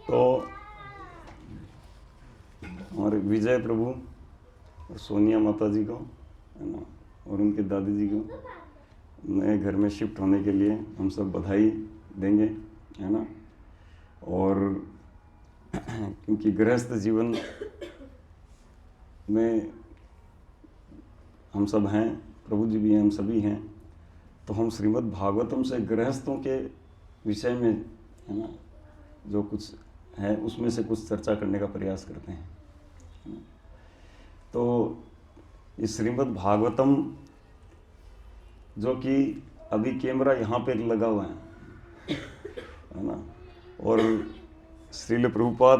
तो हमारे विजय प्रभु और सोनिया माता जी को, है ना, और उनके दादी जी को नए घर में शिफ्ट होने के लिए हम सब बधाई देंगे, है ना। और क्योंकि गृहस्थ जीवन में हम सब हैं, प्रभु जी भी हैं, हम सभी हैं, तो हम श्रीमद् भागवतम से गृहस्थों के विषय में, है ना, जो कुछ है उसमें से कुछ चर्चा करने का प्रयास करते हैं। तो इस श्रीमद् भागवतम, जो कि अभी कैमरा यहाँ पे लगा हुआ है ना, और श्रील प्रभुपाद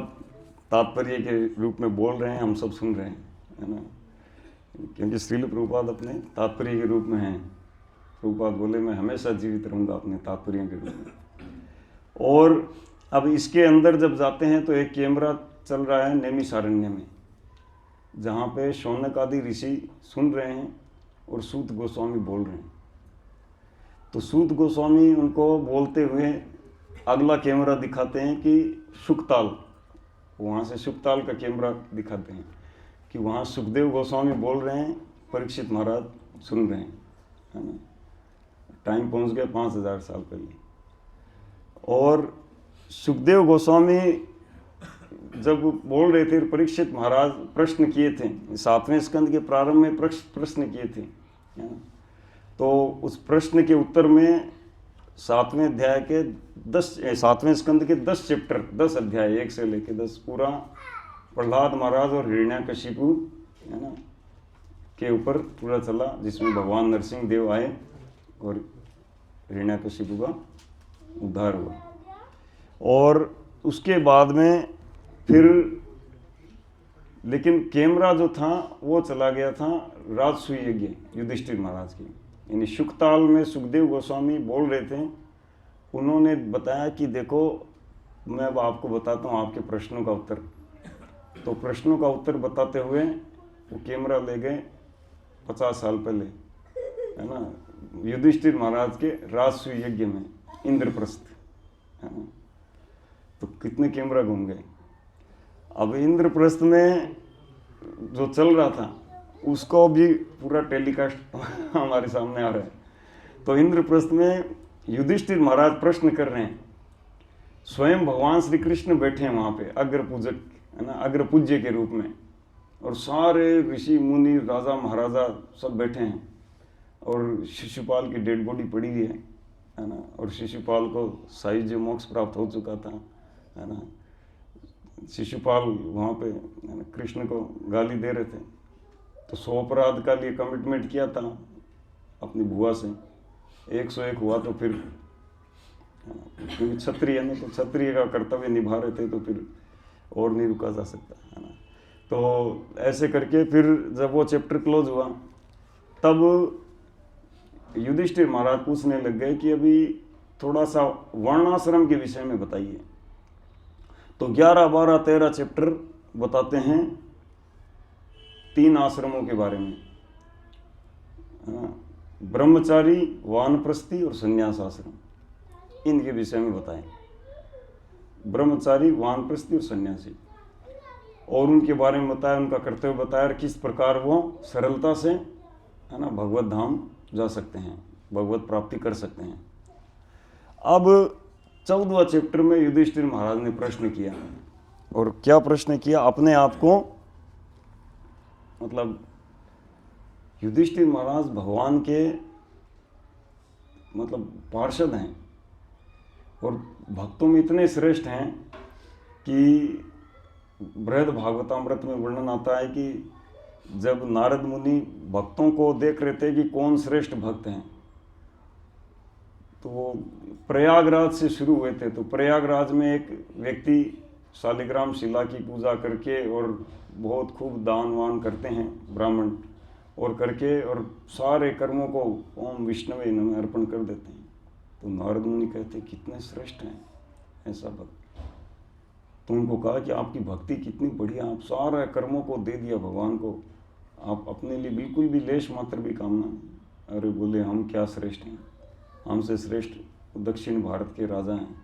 तात्पर्य के रूप में बोल रहे हैं, हम सब सुन रहे हैं, है ना, क्योंकि श्रील प्रभुपाद अपने तात्पर्य के रूप में हैं। प्रभुपाद बोले मैं हमेशा जीवित रहूँगा अपने तात्पर्य के रूप में। और अब इसके अंदर जब जाते हैं तो एक कैमरा चल रहा है नैमिषारण्य में, जहाँ पे शौनक आदि ऋषि सुन रहे हैं और सूत गोस्वामी बोल रहे हैं। तो सूत गोस्वामी उनको बोलते हुए अगला कैमरा दिखाते हैं कि सुखताल, वहाँ से सुखताल का कैमरा दिखाते हैं कि वहाँ सुखदेव गोस्वामी बोल रहे हैं, परीक्षित महाराज सुन रहे हैं, है ना। टाइम पहुँच गया 5000 साल पहले। और सुखदेव गोस्वामी जब बोल रहे थे, परीक्षित महाराज प्रश्न किए थे, 7वें स्कंद के प्रारंभ में प्रश्न किए थे, है ना। तो उस प्रश्न के उत्तर में 7वें अध्याय के 7वें स्कंद के 10 चैप्टर, 10 अध्याय 1 से लेकर 10 पूरा प्रहलाद महाराज और हिरण्याकशिपु, है ना, के ऊपर पूरा चला, जिसमें भगवान नरसिंह देव आए और हिरण्याकशिपु का उद्धार हुआ। और उसके बाद में फिर लेकिन कैमरा जो था वो चला गया था राजसूय यज्ञ युधिष्ठिर महाराज की, यानी सुखताल में सुखदेव गोस्वामी बोल रहे थे। उन्होंने बताया कि देखो मैं अब आपको बताता हूँ आपके प्रश्नों का उत्तर। तो प्रश्नों का उत्तर बताते हुए वो कैमरा ले गए 50 साल पहले, है ना, युधिष्ठिर महाराज के राजसूय यज्ञ में इंद्रप्रस्थ, है ना। तो कितने कैमरा घूम गए। अब इंद्रप्रस्थ में जो चल रहा था उसको भी पूरा टेलीकास्ट हमारे सामने आ रहा है। तो इंद्रप्रस्थ में युधिष्ठिर महाराज प्रश्न कर रहे हैं, स्वयं भगवान श्री कृष्ण बैठे हैं वहाँ पे अग्र पूजक, है ना, अग्र पूज्य के रूप में, और सारे ऋषि मुनि राजा महाराजा सब बैठे हैं, और शिशुपाल की डेड बॉडी पड़ी हुई है ना, और शिशुपाल को सायुज्य मोक्ष प्राप्त हो चुका था, है ना। शिशुपाल वहाँ पे कृष्ण को गाली दे रहे थे, तो 100 अपराध का लिए कमिटमेंट किया था अपनी बुआ से, 101 हुआ तो फिर, क्योंकि क्षत्रिय है ना, तो क्षत्रिय का कर्तव्य निभा रहे थे, तो फिर और नहीं रुका जा सकता, है ना। तो ऐसे करके फिर जब वो चैप्टर क्लोज हुआ, तब युधिष्ठिर महाराज पूछने लग गए कि अभी थोड़ा सा वर्णाश्रम के विषय में बताइए। तो 11, 12, 13 चैप्टर बताते हैं 3 आश्रमों के बारे में, ब्रह्मचारी, वानप्रस्थी और संन्यास आश्रम, इनके विषय में बताएं। ब्रह्मचारी, वानप्रस्थी और सन्यासी, और उनके बारे में बताया, उनका कर्तव्य बताया, और किस प्रकार वो सरलता से, है ना, भगवत धाम जा सकते हैं, भगवत प्राप्ति कर सकते हैं। अब 14वां चैप्टर में युधिष्ठिर महाराज ने प्रश्न किया, और क्या प्रश्न किया, अपने आप को, मतलब युधिष्ठिर महाराज भगवान के मतलब पार्षद हैं, और भक्तों में इतने श्रेष्ठ हैं कि बृहद भागवतामृत में वर्णन आता है कि जब नारद मुनि भक्तों को देख रहे थे कि कौन श्रेष्ठ भक्त हैं, तो वो प्रयागराज से शुरू हुए थे। तो प्रयागराज में एक व्यक्ति शालिग्राम शिला की पूजा करके और बहुत खूब दान वान करते हैं ब्राह्मण, और करके और सारे कर्मों को ओम विष्णवे नमः अर्पण कर देते हैं। तो नारद मुनि कहते कितने श्रेष्ठ हैं ऐसा भक्त। तो उनको कहा कि आपकी भक्ति कितनी बढ़िया, आप सारे कर्मों को दे दिया भगवान को, आप अपने लिए बिल्कुल भी लेश मात्र भी कामना। अरे बोले हम क्या श्रेष्ठ हैं, हमसे श्रेष्ठ दक्षिण भारत के राजा हैं।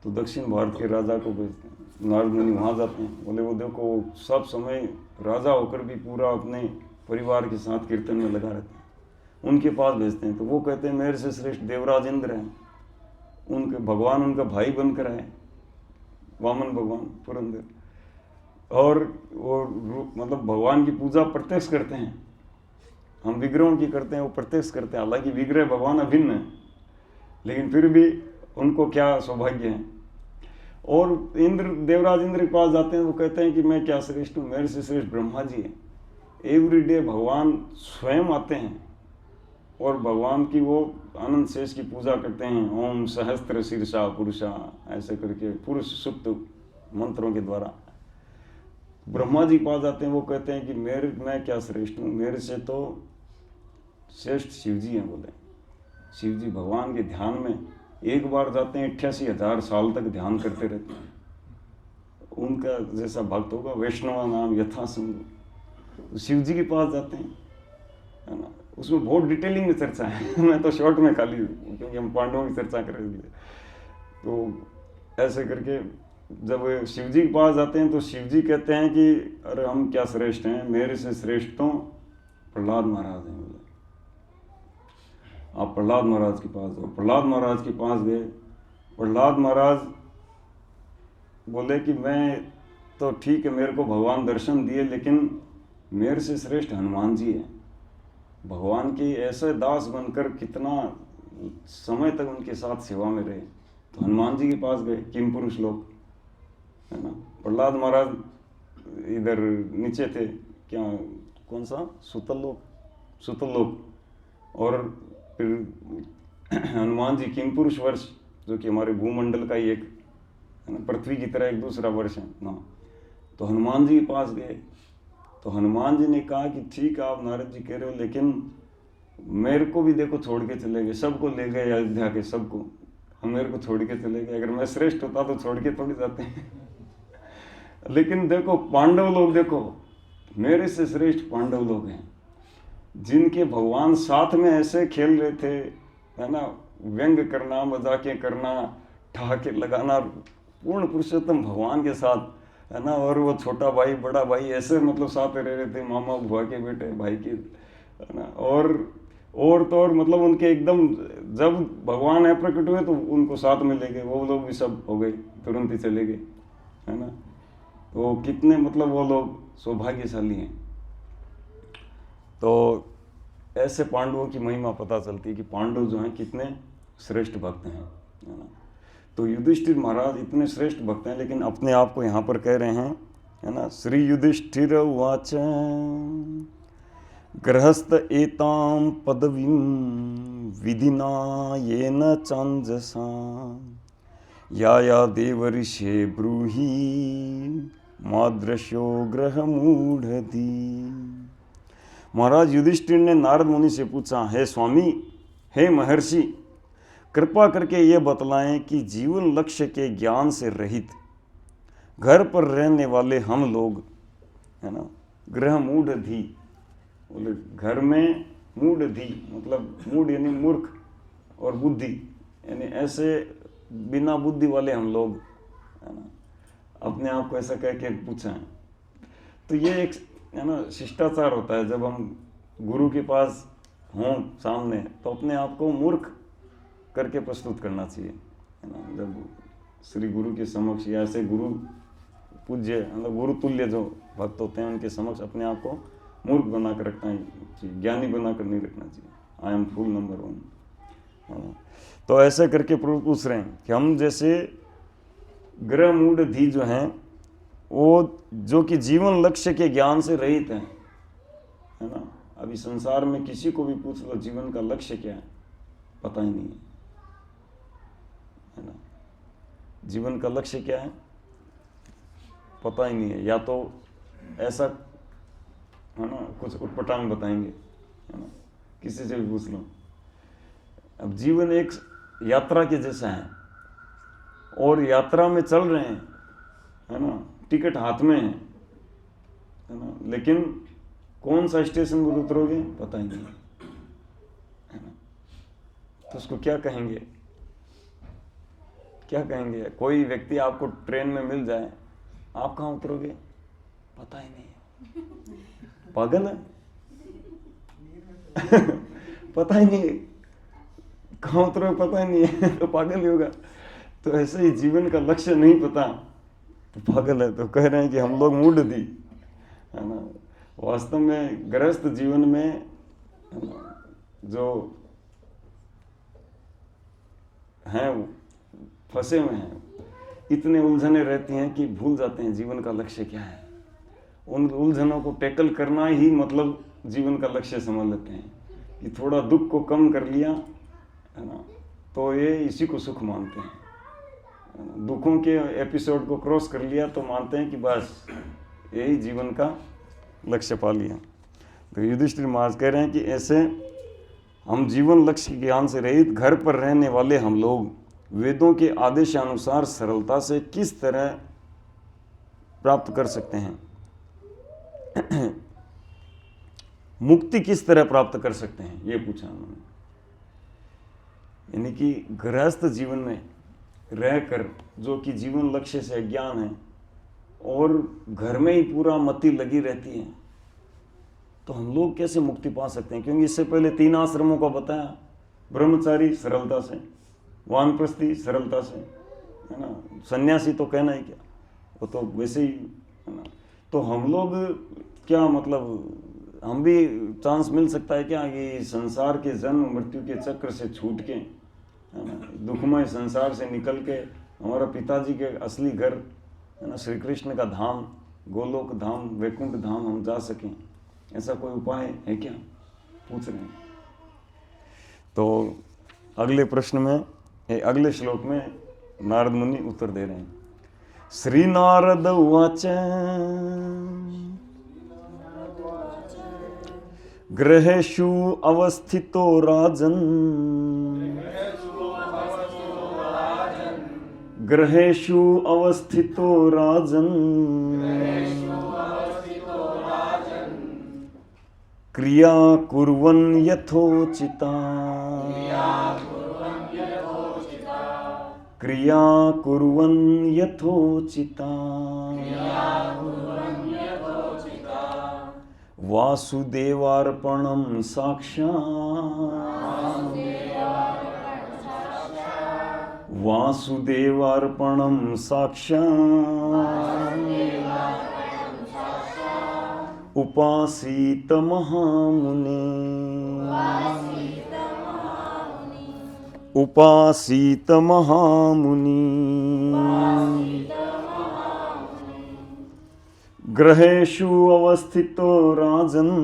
तो दक्षिण भारत के राजा को भेजते हैं। नारद मुनि वहाँ जाते हैं, बोले वो देखो सब समय राजा होकर भी पूरा अपने परिवार के साथ कीर्तन में लगा रहते हैं। उनके पास भेजते हैं तो वो कहते हैं मेरे से श्रेष्ठ देवराज इंद्र हैं, उनके भगवान उनका भाई बनकर आए, वामन भगवान पुरंदर, और वो मतलब भगवान की पूजा प्रत्यक्ष करते हैं। हम विग्रहों की करते हैं, वो प्रत्यक्ष करते हैं। हालांकि विग्रह भगवान अभिन्न है, लेकिन फिर भी उनको क्या सौभाग्य है। और इंद्र, देवराज इंद्र के पास जाते हैं, वो कहते हैं कि मैं क्या श्रेष्ठ हूँ, मेरे से श्रेष्ठ ब्रह्मा जी है। एवरी डे भगवान स्वयं आते हैं और भगवान की वो आनंद शेष की पूजा करते हैं। ओम सहस्त्र शीर्षा पुरुषा, ऐसे करके पुरुष सुप्त मंत्रों के द्वारा ब्रह्मा जी पास जाते हैं। वो कहते हैं कि मैं क्या श्रेष्ठ हूँ, मेरे से तो श्रेष्ठ शिव जी हैं। बोले शिव जी भगवान के ध्यान में एक बार जाते हैं 88,000 साल तक ध्यान करते रहते हैं। उनका जैसा भक्त होगा वैष्णवा नाम यथा सिंधु, शिव जी के पास जाते हैं, है ना। उसमें बहुत डिटेलिंग में चर्चा है मैं तो शॉर्ट में खाली हूँ क्योंकि हम पांडवों की चर्चा करेंगे। तो ऐसे करके जब शिव जी के पास जाते हैं तो शिव जी कहते हैं कि अरे हम क्या श्रेष्ठ हैं, मेरे से श्रेष्ठ तो प्रहलाद महाराज हैं। बोले आप प्रहलाद महाराज के पास जाओ। प्रहलाद महाराज के पास गए। प्रहलाद महाराज बोले कि मैं तो ठीक है, मेरे को भगवान दर्शन दिए, लेकिन मेरे से श्रेष्ठ हनुमान जी हैं। भगवान के ऐसे दास बनकर कितना समय तक उनके साथ सेवा में रहे। तो हनुमान जी के पास गए, किम पुरुष लोग, है ना। प्रहलाद महाराज इधर नीचे थे, क्या कौन सा, सुतल लोक, और फिर हनुमान जी किम पुरुष वर्ष, जो कि हमारे भूमंडल का ही एक, है ना, पृथ्वी की तरह एक दूसरा वर्ष है ना। तो हनुमान जी के पास गए तो हनुमान जी ने कहा कि ठीक है आप नारद जी कह रहे हो, लेकिन मेरे को भी देखो छोड़ के चले गए, सबको ले गए अयोध्या के, सबको, हम मेरे को छोड़ के चले गए। अगर मैं श्रेष्ठ होता तो छोड़ के थोड़ी जाते हैं लेकिन देखो पांडव लोग, देखो मेरे से श्रेष्ठ पांडव लोग हैं, जिनके भगवान साथ में ऐसे खेल रहे थे, है ना, व्यंग करना, मजाकें करना, ठहाके लगाना, पूर्ण पुरुषोत्तम भगवान के साथ, है ना। और वो छोटा भाई बड़ा भाई ऐसे मतलब साथ रह रहे थे, मामा बुआ के बेटे भाई के, है ना। और तो और मतलब उनके एकदम, जब भगवान है प्रकट हुए तो उनको साथ में ले गए, वो लोग भी सब हो गए, तुरंत ही चले गए, है ना। तो कितने मतलब वो लोग सौभाग्यशाली हैं। तो ऐसे पांडवों की महिमा पता चलती है कि पांडव जो हैं कितने श्रेष्ठ भक्त हैं, है ना। तो युधिष्ठिर महाराज इतने श्रेष्ठ भक्त हैं, लेकिन अपने आप को यहाँ पर कह रहे हैं, है ना। श्री युधिष्ठिर उवाच गृहस्थ एतां पदवीं विधिना येन चांजसा या देवर्षे ब्रूहि मादृश्यो ग्रहमूढ़धि। महाराज युधिष्ठिर ने नारद मुनि से पूछा, हे स्वामी, हे महर्षि, कृपा करके ये बतलाएं कि जीवन लक्ष्य के ज्ञान से रहित घर पर रहने वाले हम लोग, है ना, ग्रह मूढ़धि, बोले घर में मूढ़धि मतलब मूढ़ यानी मूर्ख, और बुद्धि यानी ऐसे बिना बुद्धि वाले हम लोग, है ना, अपने आप को ऐसा कह के पूछा है। तो ये एक, है ना, शिष्टाचार होता है। जब हम गुरु के पास हों सामने तो अपने आप को मूर्ख करके प्रस्तुत करना चाहिए, है ना। जब श्री गुरु के समक्ष या ऐसे गुरु पूज्य मतलब गुरु तुल्य जो भक्त होते हैं उनके समक्ष अपने आप को मूर्ख बना कर रखना चाहिए, ज्ञानी बना कर नहीं रखना चाहिए। I am fool number 1। तो ऐसे करके प्रभु पूछ रहे हैं कि हम जैसे ग्रह मूढ़धि जो हैं, वो जो कि जीवन लक्ष्य के ज्ञान से रहित हैं, है ना। अभी संसार में किसी को भी पूछ लो जीवन का लक्ष्य क्या है, पता ही नहीं है ना। जीवन का लक्ष्य क्या है पता ही नहीं है, या तो ऐसा, है ना, कुछ उटपटांग बताएंगे, है ना, किसी से भी पूछ लो। अब जीवन एक यात्रा के जैसा है और यात्रा में चल रहे हैं, है ना, टिकट हाथ में है ना, लेकिन कौन सा स्टेशन पर उतरोगे पता ही नहीं, है ना। तो उसको क्या कहेंगे, क्या कहेंगे? कोई व्यक्ति आपको ट्रेन में मिल जाए, आप कहाँ उतरोगे? पता ही नहीं है, पागल है। पता ही नहीं कहाँ उतरोगे, पता ही नहीं है तो पागल ही होगा। तो ऐसे ही जीवन का लक्ष्य नहीं पता तो पागल है। तो कह रहे हैं कि हम लोग मूड दी, है ना। वास्तव में गृहस्थ जीवन में, है ना, जो हैं फंसे हुए हैं, इतने उलझने रहती हैं कि भूल जाते हैं जीवन का लक्ष्य क्या है। उन उलझनों को टैकल करना ही मतलब जीवन का लक्ष्य समझ लेते हैं कि थोड़ा दुख को कम कर लिया, है ना, तो ये इसी को सुख मानते हैं। दुखों के एपिसोड को क्रॉस कर लिया तो मानते हैं कि बस यही जीवन का लक्ष्य पा लिया। तो युधिष्ठिर महाराज कह रहे हैं कि ऐसे हम जीवन लक्ष्य के ज्ञान से रहित घर पर रहने वाले हम लोग वेदों के आदेशानुसार सरलता से किस तरह प्राप्त कर सकते हैं? मुक्ति किस तरह प्राप्त कर सकते हैं, ये पूछा उन्होंने। यानी कि गृहस्थ जीवन में रहकर जो कि जीवन लक्ष्य से अज्ञान है और घर में ही पूरा मति लगी रहती है, तो हम लोग कैसे मुक्ति पा सकते हैं? क्योंकि इससे पहले 3 आश्रमों का बताया। ब्रह्मचारी सरलता से, वानप्रस्थी सरलता से, है ना, सन्यासी तो कहना ही क्या, वो तो वैसे ही, है ना। तो हम लोग क्या मतलब, हम भी चांस मिल सकता है क्या कि संसार के जन्म मृत्यु के चक्र से छूट के, है ना, दुखमय संसार से निकल के हमारा पिताजी के असली घर, है ना, श्री कृष्ण का धाम, गोलोक धाम, वैकुंठ धाम हम जा सकें? ऐसा कोई उपाय है क्या, पूछ रहे हैं। तो अगले प्रश्न में, अगले श्लोक में नारद मुनि उत्तर दे रहे हैं। श्री नारद उवाच गृहेषु अवस्थितो राजन्, गृहेषु अवस्थितो राजन् क्रिया कुर्वन् यथोचिता, क्रिया कुर्वन् यथोचिता, वासुदेवार्पणं साक्षात्, वासुदेवार्पणं साक्षात् उपासीत महामुने, उपासीत महामुनि। गृहेषु अवस्थितो राजन्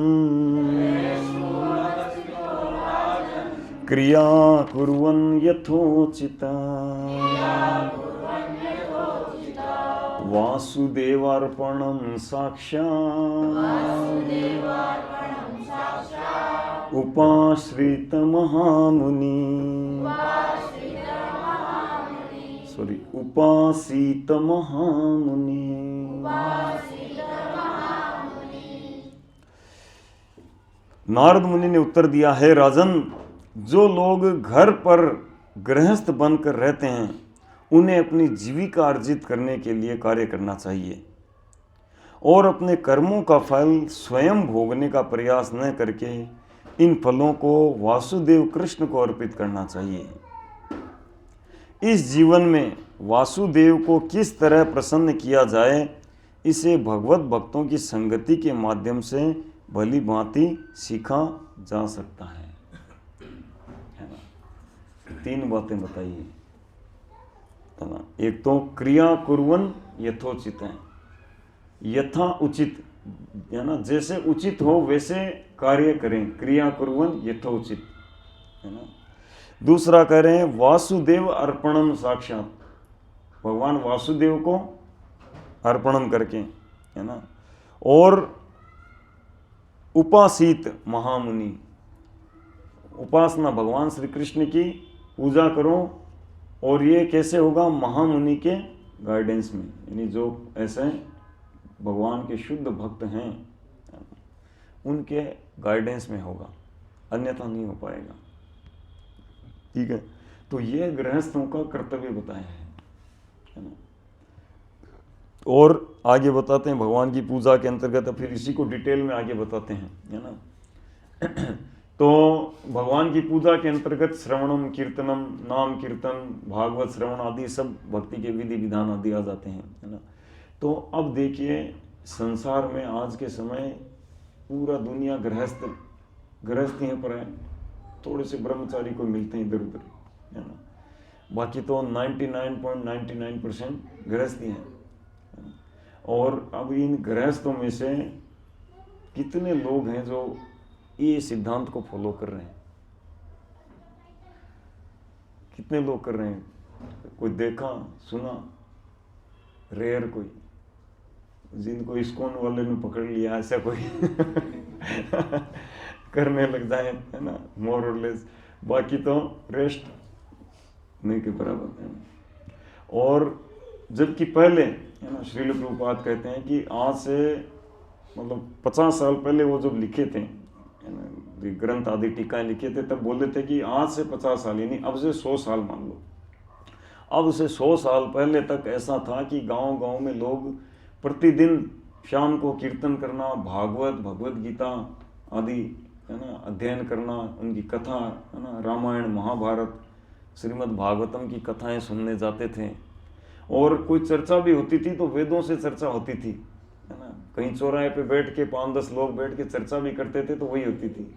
क्रिया कुर्वन् यथोचिता, वासुदेवार्पणं साक्षात् उपाश्रित महामुनि, सॉरी, उपासीत महामुनि। नारद मुनि ने उत्तर दिया, है राजन, जो लोग घर पर गृहस्थ बनकर रहते हैं उन्हें अपनी जीविका अर्जित करने के लिए कार्य करना चाहिए और अपने कर्मों का फल स्वयं भोगने का प्रयास न करके इन फलों को वासुदेव कृष्ण को अर्पित करना चाहिए। इस जीवन में वासुदेव को किस तरह प्रसन्न किया जाए, इसे भगवत भक्तों की संगति के माध्यम से भली भांति सीखा जा सकता है ना। 3 बातें बताइए, है ना। एक तो क्रिया कुर्वन् यथोचित है, यथा उचित, है ना, जैसे उचित हो वैसे कार्य करें, क्रिया कुर्वन् यथोचित, है ना। दूसरा कह रहे हैं वासुदेव अर्पणम साक्षात, भगवान वासुदेव को अर्पणम करके, है ना। और उपासीत महामुनि, उपासना भगवान श्री कृष्ण की पूजा करो, और ये कैसे होगा? महामुनि के गाइडेंस में, यानी जो ऐसे भगवान के शुद्ध भक्त हैं उनके गाइडेंस में होगा, अन्यथा नहीं हो पाएगा। ठीक है, तो ये गृहस्थों का कर्तव्य बताया है। है ना। और आगे बताते हैं भगवान की पूजा के अंतर्गत, फिर इसी को डिटेल में आगे बताते हैं, है ना। तो भगवान की पूजा के अंतर्गत श्रवणम कीर्तनम, नाम कीर्तन, भागवत श्रवण आदि सब भक्ति के विधि विधान आदि आ जाते हैं, है ना। तो अब देखिए संसार में आज के समय पूरा दुनिया गृहस्थियों पर है, थोड़े से ब्रह्मचारी को मिलते हैं इधर उधर, है ना, बाकी तो 99.99% गृहस्थी हैं। और अब इन गृहस्थों में से कितने लोग हैं जो ये सिद्धांत को फॉलो कर रहे हैं, कितने लोग कर रहे हैं? कोई देखा सुना, रेयर कोई, जिनको इस्कॉन वाले ने पकड़ लिया ऐसा कोई करने लग जाए, है ना, मोर और लेस, बाकी तो रेस्ट नहीं के बराबर है। और जबकि पहले, है ना, श्रील प्रभुपाद कहते हैं कि आज से मतलब 50 साल पहले वो जब लिखे थे, है ना, ग्रंथ आदि टीकाएं लिखे थे, तब बोले थे कि आज से 50 साल यानी अब से 100 साल मान लो, अब से 100 साल पहले तक ऐसा था कि गांव गांव में लोग प्रतिदिन शाम को कीर्तन करना, भागवत भगवत गीता आदि, है ना, अध्ययन करना, उनकी कथा, है ना, रामायण महाभारत श्रीमद् भागवतम की कथाएं सुनने जाते थे। और कोई चर्चा भी होती थी तो वेदों से चर्चा होती थी, है ना, कहीं चौराहे पे बैठ के 5-10 लोग बैठ के चर्चा भी करते थे तो वही होती थी।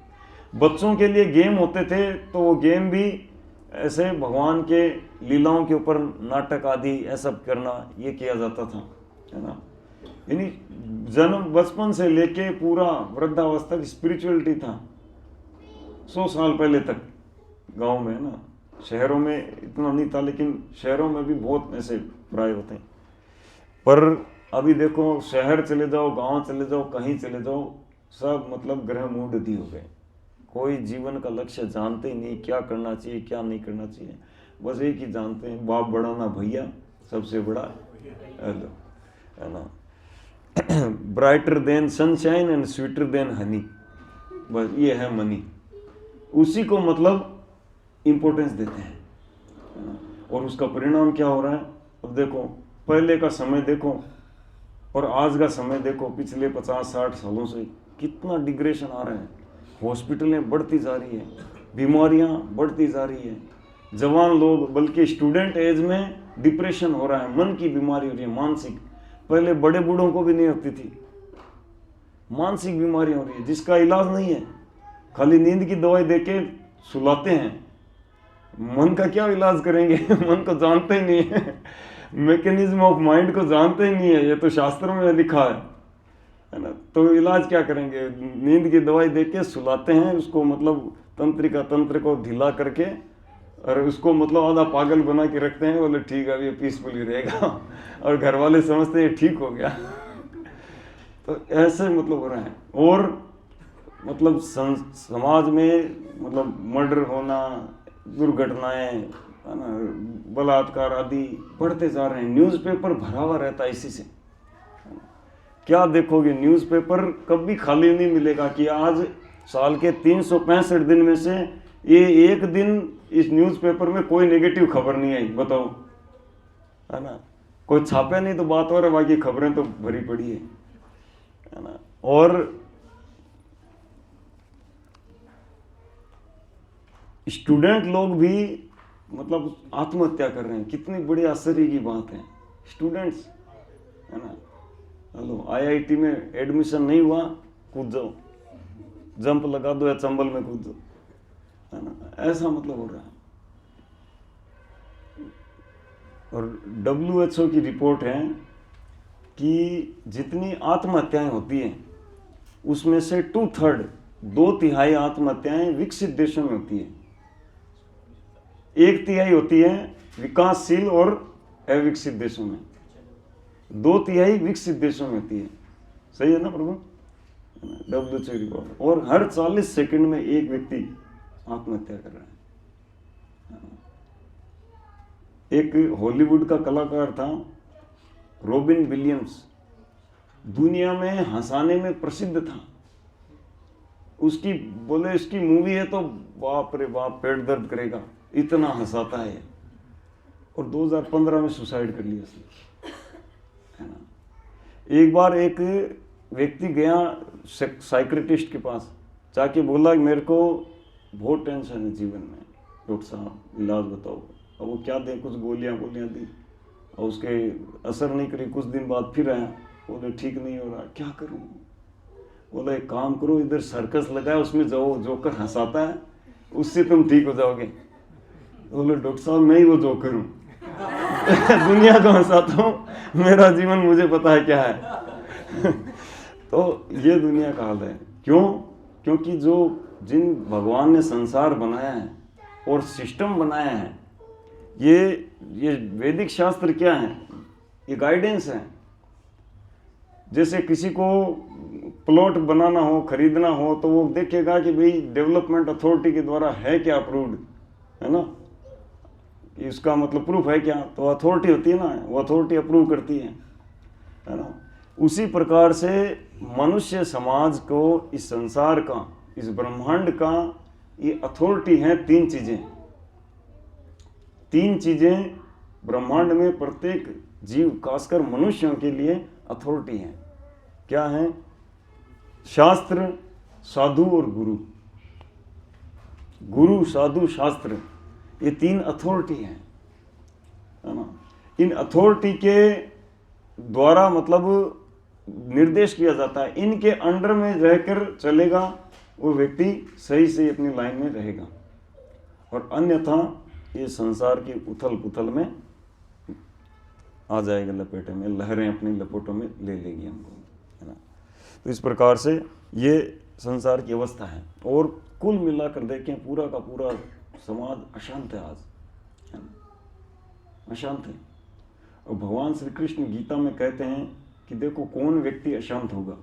बच्चों के लिए गेम होते थे तो वो गेम भी ऐसे भगवान के लीलाओं के ऊपर नाटक आदि ऐसा करना, ये किया जाता था, है ना। यानी जन्म बचपन से लेके पूरा वृद्धावस्था तक स्पिरिचुअलिटी था 100 साल पहले तक गांव में, है ना। शहरों में इतना नहीं था, लेकिन शहरों में भी बहुत ऐसे प्राय होते हैं। पर अभी देखो शहर चले जाओ, गांव चले जाओ, कहीं चले जाओ, सब मतलब ग्रह मूढ़ हो गए। कोई जीवन का लक्ष्य जानते ही नहीं, क्या करना चाहिए क्या नहीं करना चाहिए, बस एक ही जानते हैं, बाप बड़ा ना भैया, सबसे बड़ा हेलो, है ना। Brighter then sunshine and sweeter than Honey, बस ये है मनी, उसी को मतलब इंपॉर्टेंस देते हैं, है ना। और उसका परिणाम क्या हो रहा है? अब देखो पहले का समय देखो और आज का समय देखो, पिछले 50-60 सालों से कितना डिग्रेशन आ रहा है। हॉस्पिटलें बढ़ती जा रही है, बीमारियां बढ़ती जा रही है, जवान लोग, बल्कि स्टूडेंट एज में डिप्रेशन हो रहा है, मन की बीमारी हो रही है, मानसिक। पहले बड़े बूढ़ों को भी नहीं होती थी, मानसिक बीमारी हो रही है जिसका इलाज नहीं है, खाली नींद की दवाई देके सुलाते हैं। मन का क्या इलाज करेंगे? मन को जानते ही नहीं है, मैकेनिज्म ऑफ माइंड को जानते ही नहीं है, ये तो शास्त्रों में लिखा है ना। तो इलाज क्या करेंगे? नींद की दवाई देके सुलाते हैं उसको, मतलब तंत्र को ढीला करके, और उसको मतलब आधा पागल बना के रखते हैं, बोले ठीक है ये पीसफुली रहेगा, और घर वाले समझते हैं ठीक हो गया। तो ऐसे मतलब हो रहा है। और मतलब समाज में मतलब मर्डर होना, दुर्घटनाएं, है ना, बलात्कार आदि बढ़ते जा रहे हैं। न्यूज़पेपर भरा हुआ रहता है इसी से। क्या देखोगे, न्यूज़पेपर कभी खाली नहीं मिलेगा कि आज साल के 365 दिन में से ये एक दिन इस न्यूज़पेपर में कोई नेगेटिव खबर नहीं आई, बताओ, है ना। कोई छापे नहीं तो बात और है, बाकी खबरें तो भरी पड़ी है ना। और स्टूडेंट लोग भी मतलब आत्महत्या कर रहे हैं, कितनी बड़ी आश्चर्य की बात है। स्टूडेंट्स, है ना, हेलो आईआईटी में एडमिशन नहीं हुआ, कूद जाओ, जंप लगा दो या चंबल में कूद जाओ, है ना, ऐसा मतलब हो रहा है। और WHO की रिपोर्ट है कि जितनी आत्महत्याएं होती हैं उसमें से 2/3, 2/3 आत्महत्याएं विकसित देशों में होती है, 1/3 होती है विकासशील और अविकसित देशों में, 2/3 विकसित देशों में होती है। सही है ना प्रभु? WHO report. और हर 40 सेकंड में एक व्यक्ति आत्महत्या कर रहा है। एक हॉलीवुड का कलाकार था रॉबिन विलियम्स, दुनिया में हंसाने में प्रसिद्ध था। उसकी बोले इसकी मूवी है तो बाप रे बाप पेट दर्द करेगा, इतना हंसाता है। और 2015 में सुसाइड कर लिया उसने, है ना। एक बार एक व्यक्ति गया साइकियाट्रिस्ट के पास, जाके बोला कि मेरे को बहुत टेंशन है जीवन में, डॉक्टर साहब इलाज बताओ। अब वो क्या दे, कुछ गोलियां दी और उसके असर नहीं करी। कुछ दिन बाद फिर आया, बोले ठीक नहीं हो रहा, क्या करूं। बोला एक काम करो, इधर सर्कस लगाया, उसमें जाओ, जोकर हंसाता है, उससे तुम ठीक हो जाओगे। बोले डॉक्टर साहब मैं ही वो जोकर हूँ दुनिया को हंसाता हूँ, मेरा जीवन मुझे पता है क्या है तो ये दुनिया का हाल है। क्यों? क्योंकि जो जिन भगवान ने संसार बनाया है और सिस्टम बनाया है, ये वैदिक शास्त्र क्या है, ये गाइडेंस है। जैसे किसी को प्लॉट बनाना हो, खरीदना हो, तो वो देखेगा कि भाई डेवलपमेंट अथॉरिटी के द्वारा है क्या अप्रूव्ड, है ना, इसका मतलब प्रूफ है क्या, तो अथॉरिटी होती है ना, वो अथॉरिटी अप्रूव करती है ना। उसी प्रकार से मनुष्य समाज को, इस संसार का, इस ब्रह्मांड का ये अथॉरिटी है। तीन चीजें ब्रह्मांड में प्रत्येक जीव, खासकर मनुष्यों के लिए अथॉरिटी है। क्या है? शास्त्र, साधु और गुरु। गुरु, साधु, शास्त्र, ये तीन अथॉरिटी है ना। इन अथॉरिटी के द्वारा मतलब निर्देश किया जाता है, इनके अंडर में रहकर चलेगा वो व्यक्ति सही से अपनी लाइन में रहेगा, और अन्यथा ये संसार की उथल पुथल में आ जाएगा लपेटे में, लहरें अपनी लपेटों में ले लेगी हमको, है ना। तो इस प्रकार से ये संसार की अवस्था है। और कुल मिलाकर देखें, पूरा का पूरा समाज अशांत है आज, है ना, अशांत है। और भगवान श्री कृष्ण गीता में कहते हैं कि देखो कौन व्यक्ति अशांत होगा,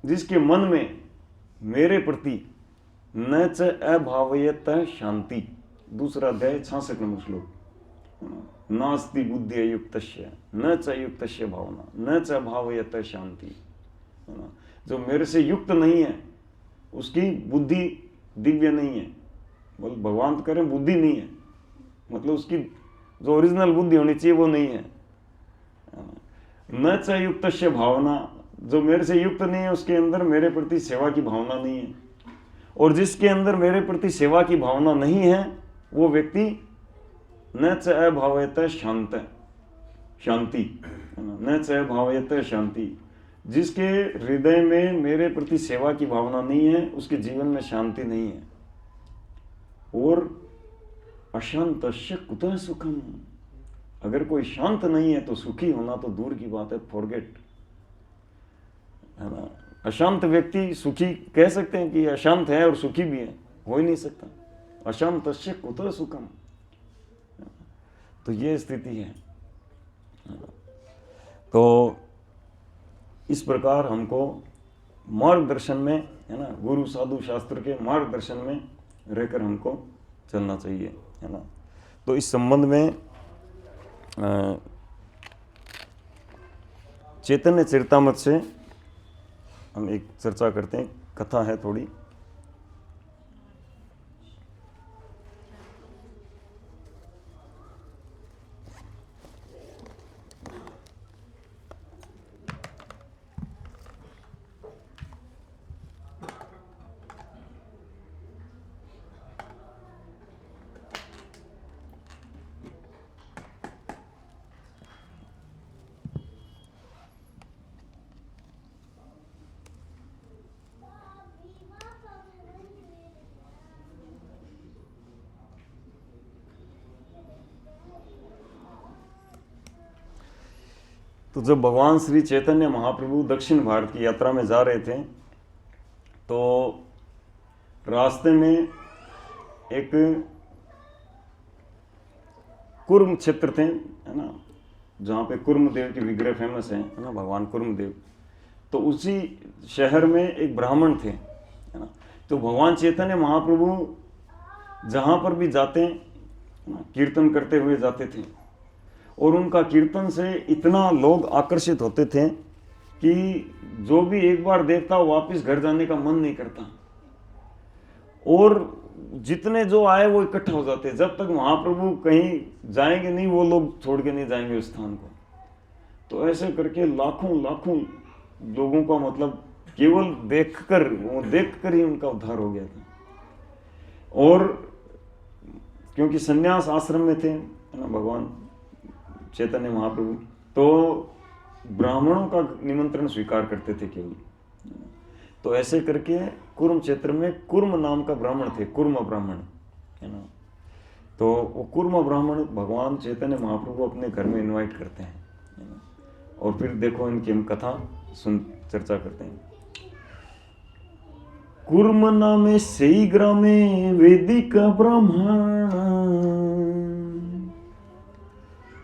जिसके मन में मेरे प्रति न च अभावयत शांति। दूसरा अध्याय 66 नंबर श्लोक। नास्ति बुद्धि युक्तस्य न च युक्तस्य भावना न च अभावयत शांति। जो मेरे से युक्त नहीं है उसकी बुद्धि दिव्य नहीं है। बोल भगवान तो कह रहे हैं बुद्धि नहीं है, मतलब उसकी जो ओरिजिनल बुद्धि होनी चाहिए वो नहीं है। न च युक्तस्य भावना, जो मेरे से युक्त नहीं है उसके अंदर मेरे प्रति सेवा की भावना नहीं है। और जिसके अंदर मेरे प्रति सेवा की भावना नहीं है वो व्यक्ति न च अभावयत शांति, न च अभावयत शांति। जिसके हृदय में मेरे प्रति सेवा की भावना नहीं है उसके जीवन में शांति नहीं है। और अशांतस्य कुतः सुखम, अगर कोई शांत नहीं है तो सुखी होना तो दूर की बात है, फॉरगेट, है ना। अशांत व्यक्ति सुखी कह सकते हैं कि अशांत है और सुखी भी है, हो ही नहीं सकता। अशांतस्य कुतः सुखम, तो ये स्थिति है। तो इस प्रकार हमको मार्गदर्शन में, है ना, गुरु साधु शास्त्र के मार्गदर्शन में रहकर हमको चलना चाहिए, है ना। तो इस संबंध में चैतन्य चरितामृत से हम एक चर्चा करते हैं, कथा है थोड़ी। तो जब भगवान श्री चैतन्य महाप्रभु दक्षिण भारत की यात्रा में जा रहे थे तो रास्ते में एक कुर्म क्षेत्र थे, है ना, जहाँ पे कुर्म देव की विग्रह फेमस है ना, भगवान कुर्म देव। तो उसी शहर में एक ब्राह्मण थे, है ना। तो भगवान चैतन्य महाप्रभु जहाँ पर भी जाते हैं कीर्तन करते हुए जाते थे, और उनका कीर्तन से इतना लोग आकर्षित होते थे कि जो भी एक बार देखता वापस घर जाने का मन नहीं करता। और जितने जो आए वो इकट्ठा हो जाते हैं। जब तक महाप्रभु कहीं जाएंगे नहीं वो लोग छोड़ के नहीं जाएंगे उस स्थान को। तो ऐसे करके लाखों लाखों लोगों का मतलब केवल देखकर ही उनका उद्धार हो गया था। और क्योंकि सन्यास आश्रम में थे है ना भगवान चैतन्य महाप्रभु, तो ब्राह्मणों का निमंत्रण स्वीकार करते थे केवल। तो ऐसे करके कुर्म क्षेत्र में कुर्म नाम का ब्राह्मण थे, कुर्म ब्राह्मण है ना। तो वो कुर्म ब्राह्मण भगवान चैतन्य महाप्रभु अपने घर में इनवाइट करते हैं है ना। और फिर देखो इनकी हम कथा चर्चा करते हैं। कुर्म नामे सही ग्रामे वैदिक ब्राह्मण,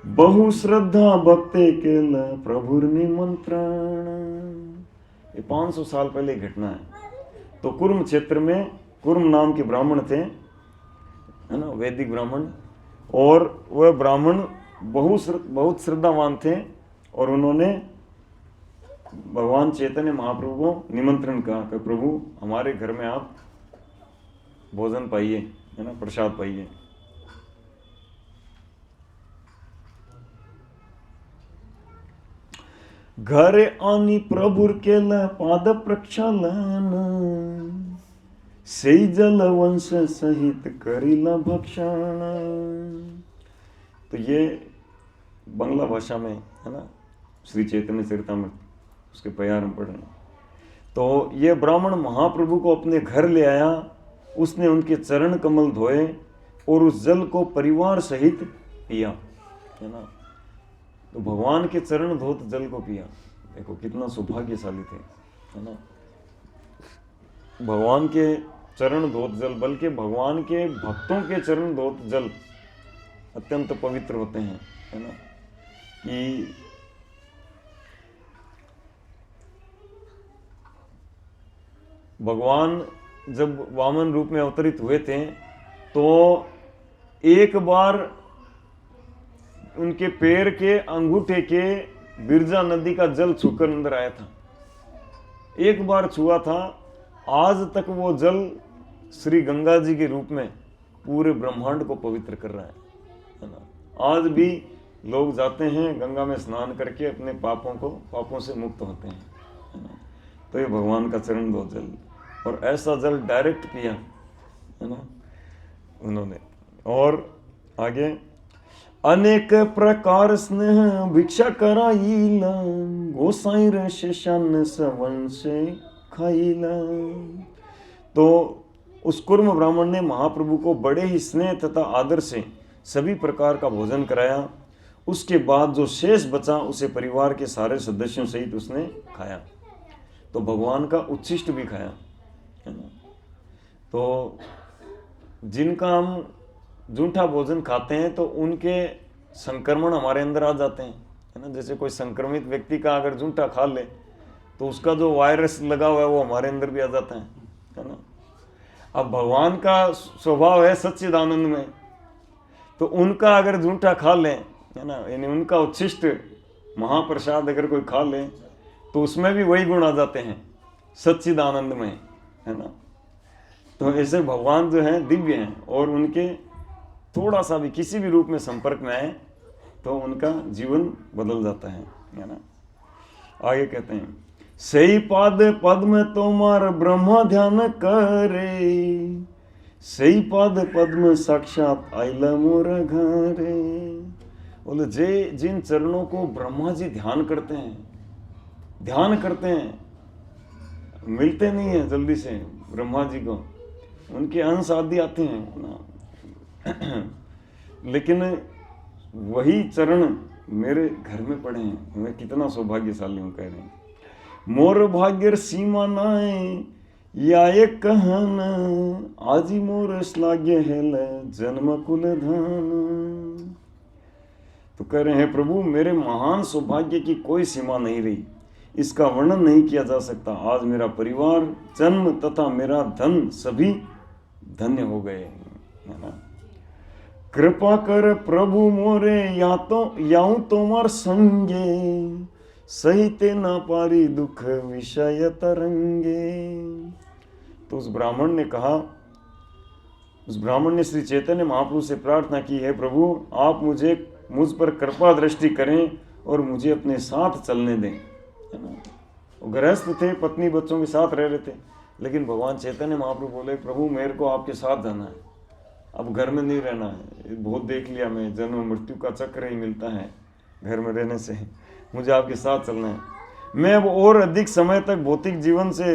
बहु श्रद्धा भक्ते केल प्रभुर निमंत्रण। ये 500 साल पहले घटना है। तो कुर्म क्षेत्र में कुर्म नाम के ब्राह्मण थे है ना, वैदिक ब्राह्मण। और वह ब्राह्मण बहुत श्रद्धावान थे और उन्होंने भगवान चैतन्य महाप्रभु को निमंत्रण कहा कि प्रभु हमारे घर में आप भोजन पाइए है ना, प्रसाद पाइए। घर आनी प्रभुर केल पाद प्रक्षालन, सही जल वंश सहित करिला भक्षण। तो ये बांग्ला भाषा में है ना, श्री चैतन्य चरितामृत उसके प्यार हम पढ़ रहे हैं। तो ये ब्राह्मण महाप्रभु को अपने घर ले आया, उसने उनके चरण कमल धोए और उस जल को परिवार सहित पिया है ना। तो भगवान के चरण धोत जल को पिया। देखो कितना सौभाग्यशाली थे है ना। भगवान के चरण धोत जल, बल्कि भगवान के भक्तों के चरण धोत जल अत्यंत पवित्र होते हैं है ना। कि भगवान जब वामन रूप में अवतरित हुए थे तो एक बार उनके पैर के अंगूठे के बिरजा नदी का जल छूकर अंदर आया था। एक बार छुआ था, आज तक वो जल श्री गंगा जी के रूप में पूरे ब्रह्मांड को पवित्र कर रहा है ना। आज भी लोग जाते हैं गंगा में स्नान करके अपने पापों से मुक्त होते हैं है ना। तो ये भगवान का चरण दो जल, और ऐसा जल डायरेक्ट पिया है ना उन्होंने। और आगे अनेक प्रकार स्नेह भिक्षा कराईला, गोसाई शेषान सवन से खाईला। तो उस कुर्म ब्राह्मण ने महाप्रभु को बड़े ही स्नेह तथा आदर से सभी प्रकार का भोजन कराया। उसके बाद जो शेष बचा उसे परिवार के सारे सदस्यों सहित उसने खाया। तो भगवान का उच्छिष्ट भी खाया है ना। तो जिनका हम जूठा भोजन खाते हैं तो उनके संक्रमण हमारे अंदर आ जाते हैं है ना। जैसे कोई संक्रमित व्यक्ति का अगर जूठा खा ले तो उसका जो वायरस लगा हुआ है वो हमारे अंदर भी आ जाता है ना। अब भगवान का स्वभाव है सच्चिदानंद में, तो उनका अगर जूठा खा ले है ना, यानी उनका उच्छिष्ट महाप्रसाद अगर कोई खा ले तो उसमें भी वही गुण आ जाते हैं सच्चिदानंद में है ना। तो ऐसे भगवान जो हैं दिव्य हैं, और उनके थोड़ा सा भी किसी भी रूप में संपर्क में आए तो उनका जीवन बदल जाता है ना। आगे कहते हैं सही पाद पद्म तोमार ब्रह्मा ध्यान करे, सही पाद पद्म साक्षात आइला मोर घरे। बोले जिन चरणों को ब्रह्मा जी ध्यान करते हैं, मिलते नहीं है जल्दी से ब्रह्मा जी को, उनके अंश आदि आते हैं ना, लेकिन वही चरण मेरे घर में पड़े हैं, मैं कितना सौभाग्यशाली हूँ कह रहे हैं। मोर भाग्यर सीमा नाए या एक कहन, आजी मोर श्लाघ्य हेल जन्म कुल धन। तो कह रहे हैं प्रभु मेरे महान सौभाग्य की कोई सीमा नहीं रही, इसका वर्णन नहीं किया जा सकता। आज मेरा परिवार, जन्म तथा मेरा धन सभी धन्य हो गए है ना। कृपा कर प्रभु मोरे याऊं तोमार संगे, सहिते ना पारी दुख विषय तरंगे। तो उस ब्राह्मण ने कहा उस ब्राह्मण ने श्री चैतन्य महाप्रभु से प्रार्थना की, है प्रभु आप मुझ पर कृपा दृष्टि करें और मुझे अपने साथ चलने दें, है ना। वो गृहस्थ थे, पत्नी बच्चों के साथ रह रहे थे, लेकिन भगवान चैतन्य महाप्रभु बोले प्रभु मेरे को आपके साथ जाना है, अब घर में नहीं रहना है, बहुत देख लिया मैं, जन्म मृत्यु का चक्र ही मिलता है घर में रहने से, मुझे आपके साथ चलना है। मैं अब और अधिक समय तक भौतिक जीवन से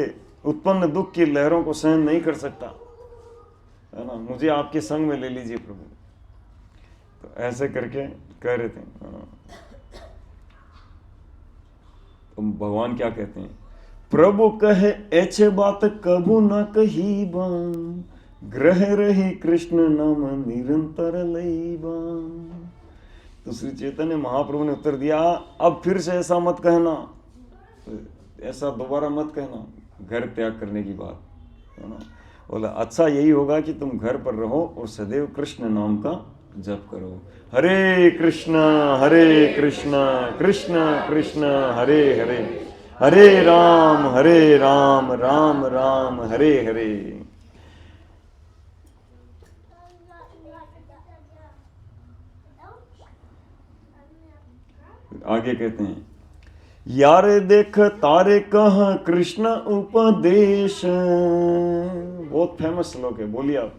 उत्पन्न दुख की लहरों को सहन नहीं कर सकता, है ना, मुझे आपके संग में ले लीजिए प्रभु। तो ऐसे करके कह रहे थे, है ना। तो भगवान क्या कहते हैं, प्रभु कहे ऐसे बात कबू न कही बान, ग्रह रही कृष्ण नाम निरंतर लईबा। तो श्री चैतन्य महाप्रभु ने उत्तर दिया, अब फिर से ऐसा मत कहना, ऐसा दोबारा मत कहना, घर त्याग करने की बात, है ना। बोला अच्छा यही होगा कि तुम घर पर रहो और सदैव कृष्ण नाम का जप करो, हरे कृष्ण कृष्ण कृष्ण हरे हरे, हरे राम राम राम हरे हरे। आगे कहते हैं, यारे देख तारे कहाँ कृष्ण उपदेश, बहुत फेमस श्लोक है, बोलिए आप,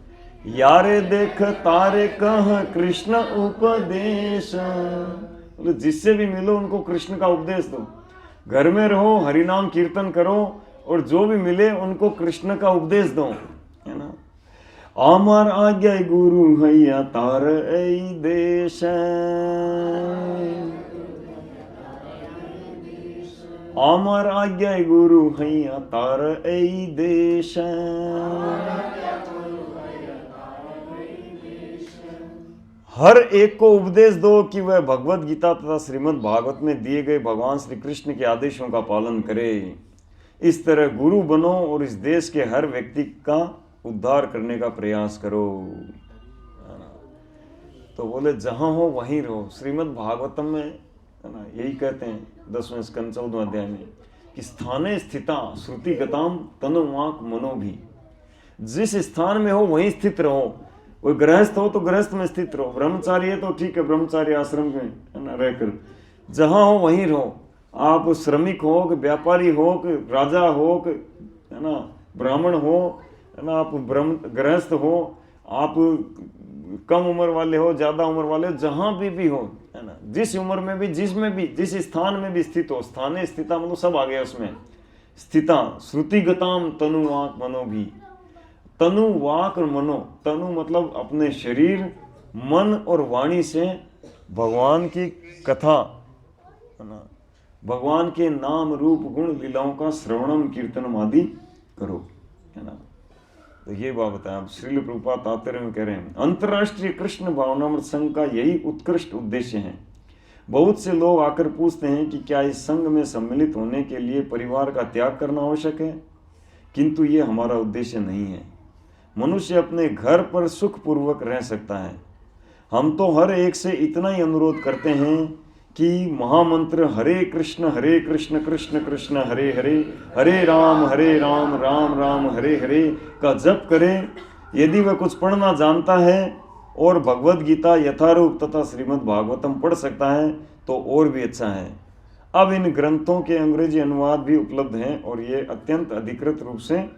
यारे देख तारे कहाँ कृष्ण उपदेश। बोले जिससे भी मिलो उनको कृष्ण का उपदेश दो, घर में रहो हरिनाम कीर्तन करो और जो भी मिले उनको कृष्ण का उपदेश दो, है ना। आमार आज्ञा गुरु हैया तार ऐ देश, आमार आज्ञा गुरु हैया तार ऐ देश। हर एक को उपदेश दो कि वह भगवत गीता तथा श्रीमद् भागवत में दिए गए भगवान श्री कृष्ण के आदेशों का पालन करे। इस तरह गुरु बनो और इस देश के हर व्यक्ति का उद्धार करने का प्रयास करो। तो बोले जहां हो वहीं रहो। श्रीमद् भागवतम में, है ना, यही कहते हैं 10वें स्कंद 14वें अध्याय में कि स्थाने स्थिता श्रुति गताम तनु वाक मनो भी। जिस स्थान में हो वहीं स्थित रहो। कोई गृहस्थ हो तो गृहस्थ में स्थित रहो, ब्रह्मचारी है तो ठीक है ब्रह्मचारी आश्रम में, है ना, रहकर जहां हो वहीं रहो। आप श्रमिक हो कि व्यापारी हो कि राजा हो कि, है ना, ब्राह्मण हो, है ना, आप गृहस्थ हो, आप कम उम्र वाले हो, ज्यादा उम्र वाले हो, जहां भी हो, है ना, जिस उम्र में भी, जिसमें भी, जिस स्थान में भी स्थित हो। स्थाने स्थिता मतलब सब आ गया उसमें। स्थिता श्रुतिगताम तनु वाक मनो भी। तनु वाक और मनो, तनु मतलब अपने शरीर, मन और वाणी से भगवान की कथा, है ना, भगवान के नाम रूप गुण लीलाओं का श्रवणम कीर्तनम आदि करो, है ना। तो ये बात बताया। अब श्रील प्रभुपाद तात्पर्य में कह रहे हैं, अंतर्राष्ट्रीय कृष्ण भावनामृत संघ का यही उत्कृष्ट उद्देश्य है। बहुत से लोग आकर पूछते हैं कि क्या इस संघ में सम्मिलित होने के लिए परिवार का त्याग करना आवश्यक है, किंतु ये हमारा उद्देश्य नहीं है। मनुष्य अपने घर पर सुखपूर्वक रह सकता है। हम तो हर एक से इतना ही अनुरोध करते हैं कि महामंत्र हरे कृष्ण कृष्ण कृष्ण हरे हरे, हरे राम राम राम हरे हरे का जप करें। यदि वह कुछ पढ़ना जानता है और भगवत गीता यथारूप तथा श्रीमद् भागवतम पढ़ सकता है तो और भी अच्छा है। अब इन ग्रंथों के अंग्रेजी अनुवाद भी उपलब्ध हैं और ये अत्यंत अधिकृत रूप से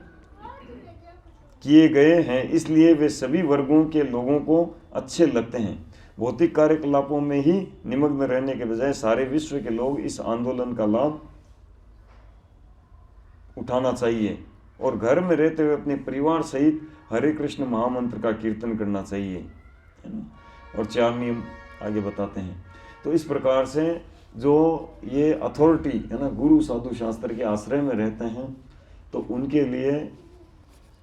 किए गए हैं, इसलिए वे सभी वर्गों के लोगों को अच्छे लगते हैं। भौतिक कार्यकलापों में ही निमग्न रहने के बजाय सारे विश्व के लोग इस आंदोलन का लाभ उठाना चाहिए और घर में रहते हुए अपने परिवार सहित हरे कृष्ण महामंत्र का कीर्तन करना चाहिए, है ना। और 4 नियम आगे बताते हैं। तो इस प्रकार से जो ये अथॉरिटी, है ना, गुरु साधु शास्त्र के आश्रय में रहते हैं तो उनके लिए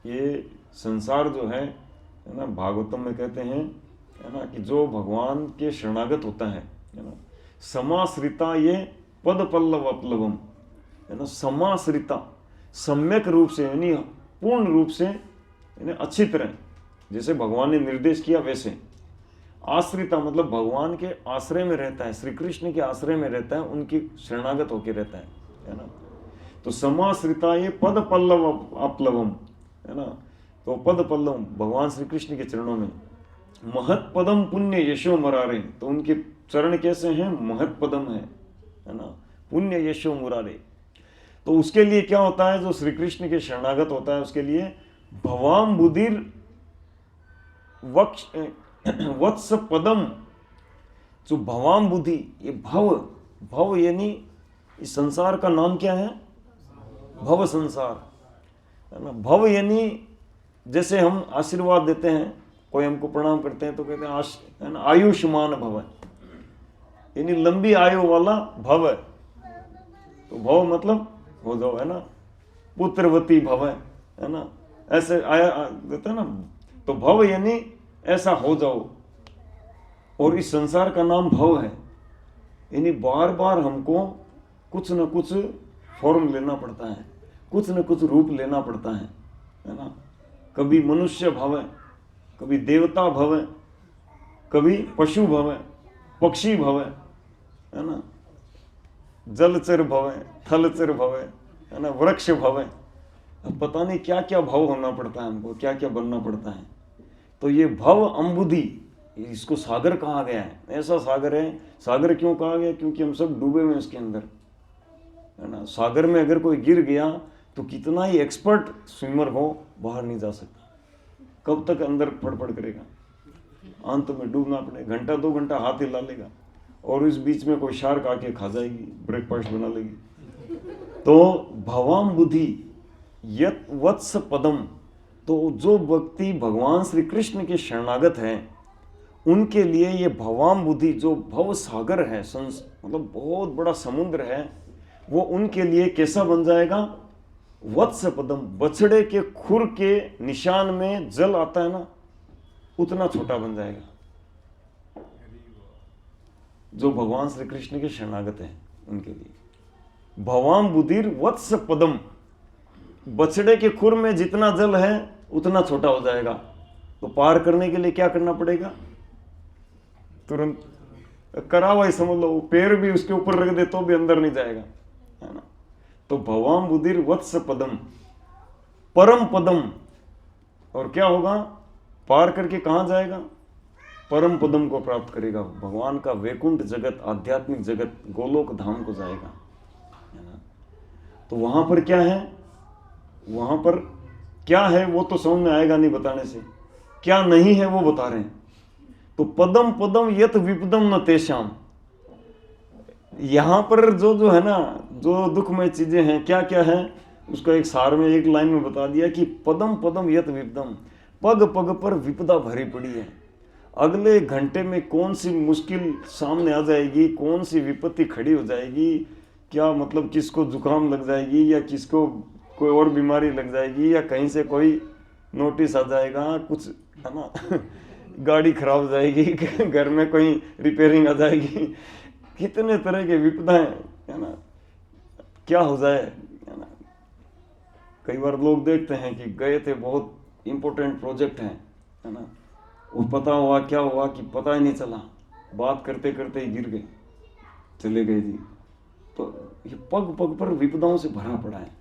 ये संसार जो है ना, भागवतम में कहते हैं, है ना, कि जो भगवान के शरणागत होता है ना, समाश्रिता ये पद पल्लव अपलवम, है ना, समाश्रिता सम्यक रूप से, यानी पूर्ण रूप से, यानी अच्छी तरह जैसे भगवान ने निर्देश किया वैसे। आश्रिता मतलब भगवान के आश्रय में रहता है, श्री कृष्ण के आश्रय में रहता है, उनकी शरणागत होकर रहता है ना। तो समाश्रिता ये पद पल्लव अपलवम, है ना, तो पद पल्लव भगवान श्री कृष्ण के चरणों में, महत पदम पुण्य यशो मरारे, तो उनके चरण कैसे हैं, महत पदम है ना, पुण्य यशो मुरारे। तो उसके लिए क्या होता है, जो श्री कृष्ण के शरणागत होता है उसके लिए भवाम बुधिर वक्ष वत्स पदम, जो भवाम बुद्धि, ये भव, भव यानी इस संसार का नाम क्या है, भव संसार है ना। भव यानी जैसे हम आशीर्वाद देते हैं, कोई हमको प्रणाम करते हैं तो कहते हैं है ना, आयुष्मान भव, यानी लंबी आयु वाला भव है। तो भव मतलब हो जाओ है ना, पुत्रवती भव है ना, ऐसे आया देता है ना। तो भव यानी ऐसा हो जाओ, और इस संसार का नाम भव है, यानी बार बार हमको कुछ न कुछ फॉर्म लेना पड़ता है, कुछ न कुछ रूप लेना पड़ता है ना। कभी मनुष्य भव है, कभी देवता भव है, कभी पशु भव है, पक्षी भव है ना, जलचर भव है, थलचर भव है ना, वृक्ष भव है। अब पता नहीं क्या क्या भव होना पड़ता है हमको, क्या क्या बनना पड़ता है। तो ये भव अम्बुधि, इसको सागर कहा गया है। ऐसा सागर है, सागर क्यों कहा गया, क्योंकि हम सब डूबे हुए हैं इसके अंदर है ना। सागर में अगर कोई गिर गया तो कितना ही एक्सपर्ट स्विमर हो, बाहर नहीं जा सकता, कब तक अंदर फड़फड़ करेगा, अंत में डूबना पड़े, घंटा 2 घंटा हाथ हिला लेगा, और इस बीच में कोई शार्क आके खा जाएगी, ब्रेकफास्ट बना लेगी। तो भवाम बुद्धि यत वत्स पदम, तो जो व्यक्ति भगवान श्री कृष्ण के शरणागत हैं उनके लिए ये भवाम बुद्धि, जो भव सागर है, मतलब बहुत बड़ा समुद्र है, वो उनके लिए कैसा बन जाएगा, वत्स पदम, बछड़े के खुर के निशान में जल आता है ना, उतना छोटा बन जाएगा। जो भगवान श्री कृष्ण के शरणागत हैं उनके लिए भवाम बुधिर वत्स पदम, बछड़े के खुर में जितना जल है उतना छोटा हो जाएगा। तो पार करने के लिए क्या करना पड़ेगा, तुरंत करा हुआ ही समझ लो, पैर भी उसके ऊपर रख दे तो भी अंदर नहीं जाएगा है ना। तो भवाम बुधिर वत्स पदम, परम पदम, और क्या होगा, पार करके कहां जाएगा, परम पदम को प्राप्त करेगा, भगवान का वैकुंठ जगत, आध्यात्मिक जगत, गोलोक धाम को जाएगा है ना। तो वहां पर क्या है, वहां पर क्या है वो तो समझ में आएगा नहीं बताने से, क्या नहीं है वो बता रहे हैं। तो पदम पदम यत विपदम न तेषाम, यहां पर जो जो है ना, जो दुखमय चीजें हैं क्या क्या है, उसका एक सार में एक लाइन में बता दिया कि पदम पदम यत विपदम, पग पग पर विपदा भरी पड़ी है। अगले घंटे में कौन सी मुश्किल सामने आ जाएगी, कौन सी विपत्ति खड़ी हो जाएगी, क्या मतलब किसको जुकाम लग जाएगी, या किसको कोई और बीमारी लग जाएगी, या कहीं से कोई नोटिस आ जाएगा कुछ है ना गाड़ी खराब हो जाएगी, घर में कोई रिपेयरिंग आ जाएगी, कितने तरह के विपदाएं है ना, क्या हो जाए है ना। कई बार लोग देखते हैं कि गए थे, बहुत इंपॉर्टेंट प्रोजेक्ट है ना, वो पता हुआ क्या हुआ कि पता ही नहीं चला, बात करते करते ही गिर गए, चले गए जी। तो ये पग पग पर विपदाओं से भरा पड़ा है,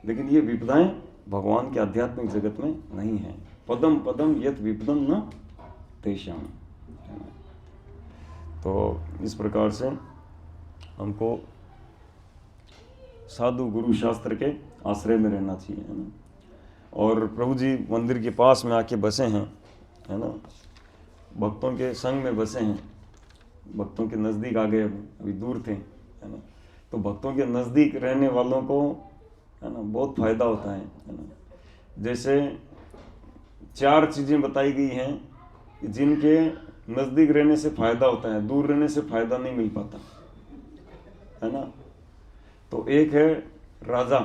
लेकिन ये विपदाएं भगवान के आध्यात्मिक जगत में नहीं है। पदम पदम यत विपदम न तेषाम। तो इस प्रकार से हमको साधु गुरु शास्त्र के आश्रय में रहना चाहिए है ना। और प्रभु जी मंदिर के पास में आके बसे हैं है ना, भक्तों के संग में बसे हैं, भक्तों के नज़दीक आ गए, अभी दूर थे है ना। तो भक्तों के नज़दीक रहने वालों को है ना बहुत फायदा होता है ना। जैसे 4 चीज़ें बताई गई हैं जिनके नज़दीक रहने से फ़ायदा होता है, दूर रहने से फ़ायदा नहीं मिल पाता है ना। तो एक है राजा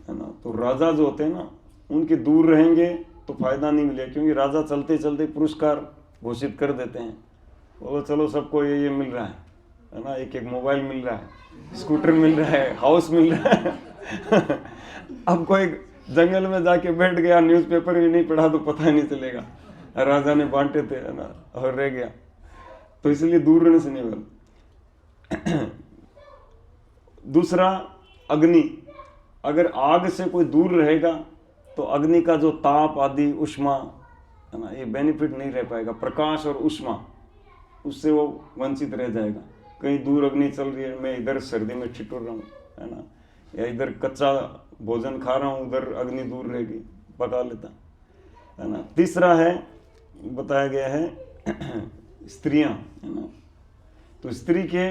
है ना, तो राजा जो होते हैं ना उनके दूर रहेंगे तो फ़ायदा नहीं मिलेगा, क्योंकि राजा चलते चलते पुरस्कार घोषित कर देते हैं, बोलो चलो सबको ये मिल रहा है ना, एक एक मोबाइल मिल रहा है, स्कूटर मिल रहा है, हाउस मिल रहा है अब कोई जंगल में जाके बैठ गया, न्यूज़पेपर भी नहीं पढ़ा तो पता ही नहीं चलेगा, राजा ने बांटे थे है ना, और रह गया। तो इसलिए दूर रहने से नहीं मिल। दूसरा अग्नि, अगर आग से कोई दूर रहेगा तो अग्नि का जो ताप आदि उष्मा है ना, ये बेनिफिट नहीं रह पाएगा। प्रकाश और उष्मा, उससे वो वंचित रह जाएगा। कहीं दूर अग्नि चल रही है, मैं इधर सर्दी में ठिठुर रहा हूँ, है ना, या इधर कच्चा भोजन खा रहा हूँ, उधर अग्नि दूर रहेगी, पका लेता, है ना। तीसरा है, बताया गया है स्त्रियां, है ना, तो स्त्री के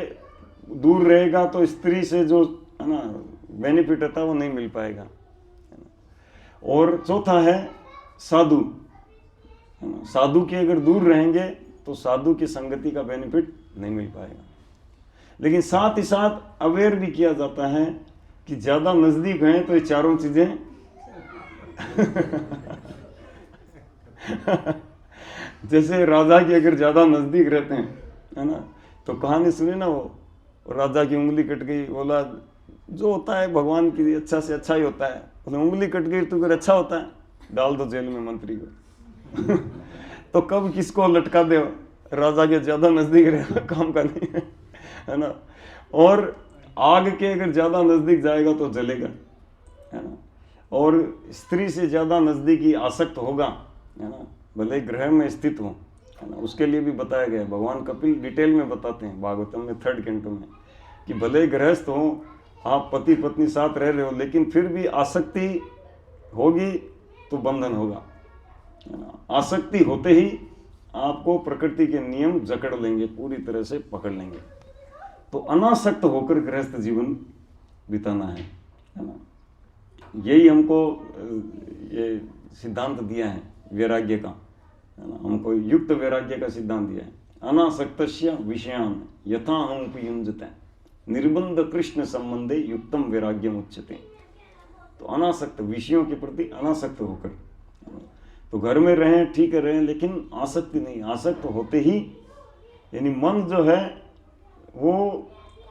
दूर रहेगा तो स्त्री से जो है ना बेनिफिट होता है वो नहीं मिल पाएगा, है ना। और चौथा है साधु, है ना, साधु के अगर दूर रहेंगे तो साधु की संगति का बेनिफिट नहीं मिल पाएगा। लेकिन साथ ही साथ अवेयर भी किया जाता है कि ज्यादा नजदीक हैं तो ये चारों चीजें जैसे राजा के अगर ज्यादा नजदीक रहते हैं, है ना, तो कहानी सुनी ना, वो राजा की उंगली कट गई, बोला जो होता है भगवान की अच्छा से अच्छा ही होता है, उसने उंगली कट गई तो फिर अच्छा होता है, डाल दो जेल में मंत्री को तो कब किसको लटका दे, राजा के ज्यादा नजदीक रहेगा काम का नहीं है ना। और आग के अगर ज्यादा नजदीक जाएगा तो जलेगा, है ना। और स्त्री से ज्यादा नजदीकी आसक्त होगा, है ना, भले ग्रह में स्थित हो, है ना, उसके लिए भी बताया गया है। भगवान कपिल डिटेल में बताते हैं भागवतम में 3rd कैंटो में कि भले गृहस्थ हो, आप पति पत्नी साथ रह रहे हो, लेकिन फिर भी आसक्ति होगी तो बंधन होगा, है ना। आसक्ति होते ही आपको प्रकृति के नियम जकड़ लेंगे, पूरी तरह से पकड़ लेंगे। तो अनासक्त होकर गृहस्थ जीवन बिताना है ना। यही हमको ये सिद्धांत दिया है वैराग्य का, है ना, हमको युक्त वैराग्य का सिद्धांत दिया है। अनासक्तस्य विषयान यथा हम उपयुंजते निर्बंध कृष्ण संबंधे युक्तम वैराग्यम उच्यते। तो अनासक्त, विषयों के प्रति अनासक्त होकर, तो घर में रहें ठीक है रहें, लेकिन आसक्ति नहीं। आसक्त होते ही यानी मन जो है वो,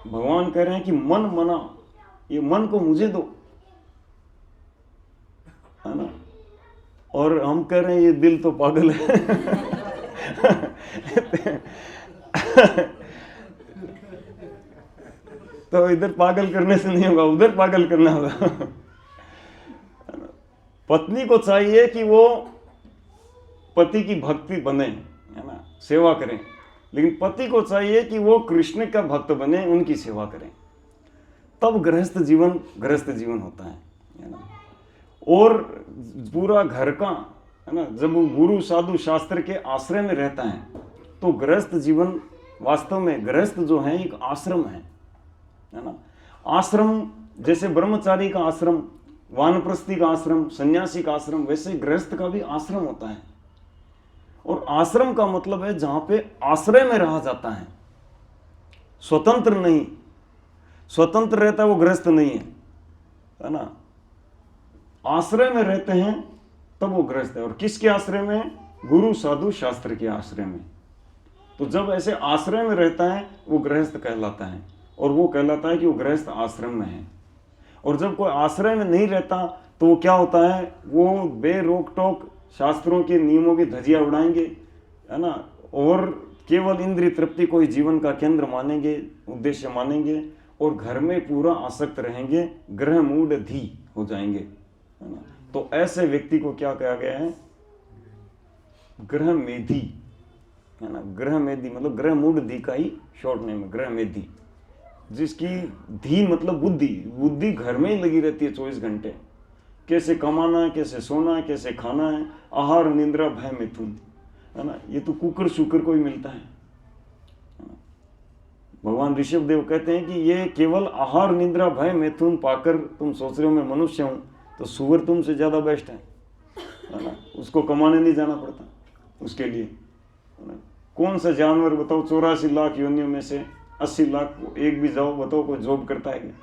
भगवान कह रहे हैं कि मन मना, ये मन को मुझे दो, है ना। और हम कह रहे हैं ये दिल तो पागल है तो इधर पागल करने से नहीं होगा, उधर पागल करना होगा पत्नी को चाहिए कि वो पति की भक्ति बने, है ना, सेवा करें, लेकिन पति को चाहिए कि वो कृष्ण का भक्त बने, उनकी सेवा करें, तब गृहस्थ जीवन होता है ना। और पूरा घर का, है ना, जब वो गुरु साधु शास्त्र के आश्रय में रहता है तो गृहस्थ जीवन वास्तव में, गृहस्थ जो है एक आश्रम है ना। आश्रम जैसे ब्रह्मचारी का आश्रम, वानप्रस्थी का आश्रम, सन्यासी का आश्रम, वैसे गृहस्थ का भी आश्रम होता है। और आश्रम का मतलब है जहां पे आश्रय में रहा जाता है, स्वतंत्र नहीं। स्वतंत्र रहता है वो गृहस्थ नहीं है ना। आश्रय में रहते हैं तब वो गृहस्थ है। और किसके आश्रय में? गुरु साधु शास्त्र के आश्रय में। तो जब ऐसे आश्रय में रहता है वो गृहस्थ कहलाता है, और वो कहलाता है कि वो गृहस्थ आश्रम में है। और जब कोई आश्रय में नहीं रहता तो वो क्या होता है, वो बेरोक टोक शास्त्रों के नियमों की धजिया उड़ाएंगे, है ना, और केवल इंद्रिय तृप्ति को ही जीवन का केंद्र मानेंगे, उद्देश्य मानेंगे, और घर में पूरा आसक्त रहेंगे, ग्रह मूढ़ धी हो जाएंगे, है ना। तो ऐसे व्यक्ति को क्या कहा गया है? ग्रह मेधी, है ना। ग्रह मेधी मतलब ग्रह मूढ़ धी का ही शॉर्ट नेम है, ग्रह मेधी, जिसकी धी मतलब बुद्धि। बुद्धि घर में ही लगी रहती है 24 घंटे। कैसे कमाना है, कैसे सोना है, कैसे खाना है, आहार निंद्रा भय मिथुन, है ना। ये तो कुकर शुकर को ही मिलता है। भगवान ऋषभ देव कहते हैं कि ये केवल आहार निंद्रा भय मैथुन पाकर तुम सोच रहे हो मैं मनुष्य हूं, तो सुअर तुमसे ज्यादा बेस्ट है ना। उसको कमाने नहीं जाना पड़ता उसके लिए, है ना। कौन सा जानवर बताओ 84 लाख योनियों में से 80 लाख एक भी जाओ बताओ कोई जॉब करता है क्या?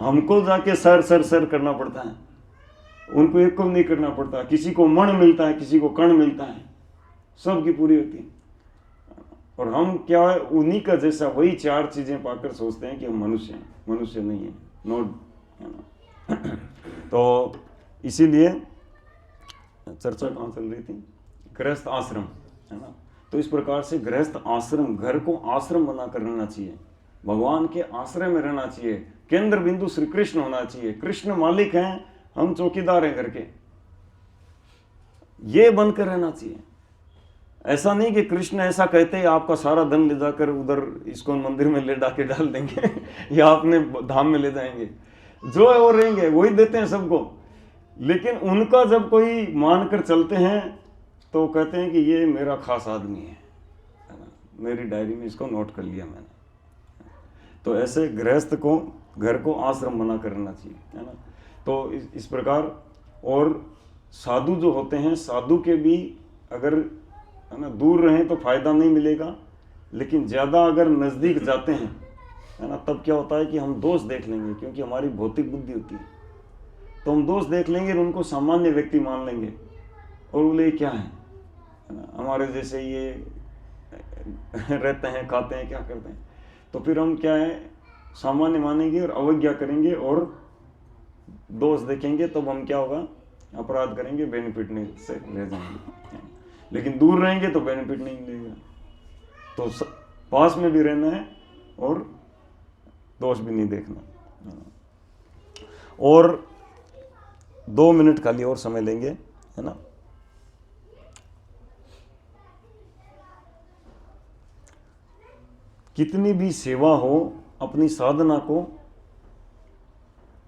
हमको जाके सर करना पड़ता है, उनको एक को नहीं करना पड़ता। किसी को मण मिलता है, किसी को कण मिलता है, सबकी पूरी होती है। और हम क्या है, उन्हीं का जैसा वही 4 चीजें पाकर सोचते हैं कि हम मनुष्य हैं। मनुष्य नहीं है, नोट, है ना। तो इसीलिए चर्चा कहाँ चल रही थी? गृहस्थ आश्रम, है ना। तो इस प्रकार से गृहस्थ आश्रम, घर को आश्रम बनाकर रहना चाहिए, भगवान के आश्रय में रहना चाहिए, केंद्र बिंदु श्री कृष्ण होना चाहिए। कृष्ण मालिक हैं, हम चौकीदार हैं घर के, ये बनकर रहना चाहिए। ऐसा नहीं कि कृष्ण ऐसा कहते हैं आपका सारा धन ले जाकर उधर इस्कॉन मंदिर में ले डाके डाल देंगे या अपने धाम में ले जाएंगे, जो है वो रहेंगे, वही देते हैं सबको। लेकिन उनका जब कोई मानकर चलते हैं तो कहते हैं कि ये मेरा खास आदमी है ना, मेरी डायरी में इसको नोट कर लिया मैंने। तो ऐसे गृहस्थ को घर को आश्रम बना कर रहना चाहिए, है ना। तो इस प्रकार, और साधु जो होते हैं, साधु के भी अगर, है ना, दूर रहें तो फायदा नहीं मिलेगा, लेकिन ज़्यादा अगर नज़दीक जाते हैं, है ना, तब क्या होता है कि हम दोष देख लेंगे, क्योंकि हमारी भौतिक बुद्धि होती है, तो हम दोष देख लेंगे और उनको सामान्य व्यक्ति मान लेंगे और बोले क्या है ना, हमारे जैसे ये रहते हैं, खाते हैं, क्या करते हैं। तो फिर हम क्या है, सामान्य मानेंगे और अवज्ञा करेंगे और दोष देखेंगे, तब हम क्या होगा, अपराध करेंगे, बेनिफिट नहीं से रह जाएंगे। लेकिन दूर रहेंगे तो बेनिफिट नहीं मिलेगा। तो पास में भी रहना है और दोष भी नहीं देखना। और 2 मिनट खाली और समय लेंगे, है ना। कितनी भी सेवा हो, अपनी साधना को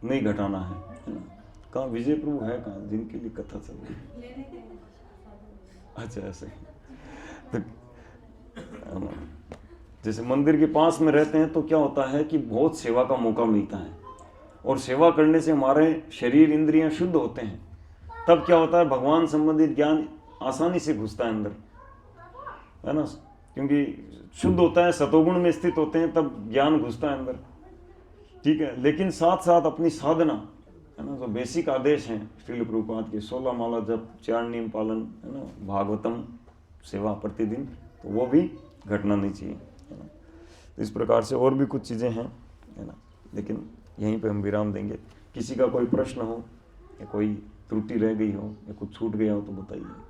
नहीं घटाना है ना। कहाँ विजय प्रभु है, कहाँ जिनके लिए कथा चल रही है? अच्छा, ऐसे तो जैसे मंदिर के पास में रहते हैं तो क्या होता है कि बहुत सेवा का मौका मिलता है, और सेवा करने से हमारे शरीर इंद्रियां शुद्ध होते हैं। तब क्या होता है, भगवान संबंधित ज्ञान आसानी से घुसता है अंदर, है ना, क्योंकि शुद्ध होता है, सतोगुण में स्थित होते हैं, तब ज्ञान घुसता है अंदर, ठीक है। लेकिन साथ साथ अपनी साधना, है ना, जो बेसिक आदेश हैं श्रील प्रभुपाद के, 16 माला जप, 4 नियम पालन, है ना, भागवतम सेवा प्रतिदिन, तो वो भी घटना नहीं चाहिए, है ना। तो इस प्रकार से और भी कुछ चीज़ें हैं, है ना, लेकिन यहीं पे हम विराम देंगे। किसी का कोई प्रश्न हो या कोई त्रुटि रह गई हो या कुछ छूट गया हो तो बताइए।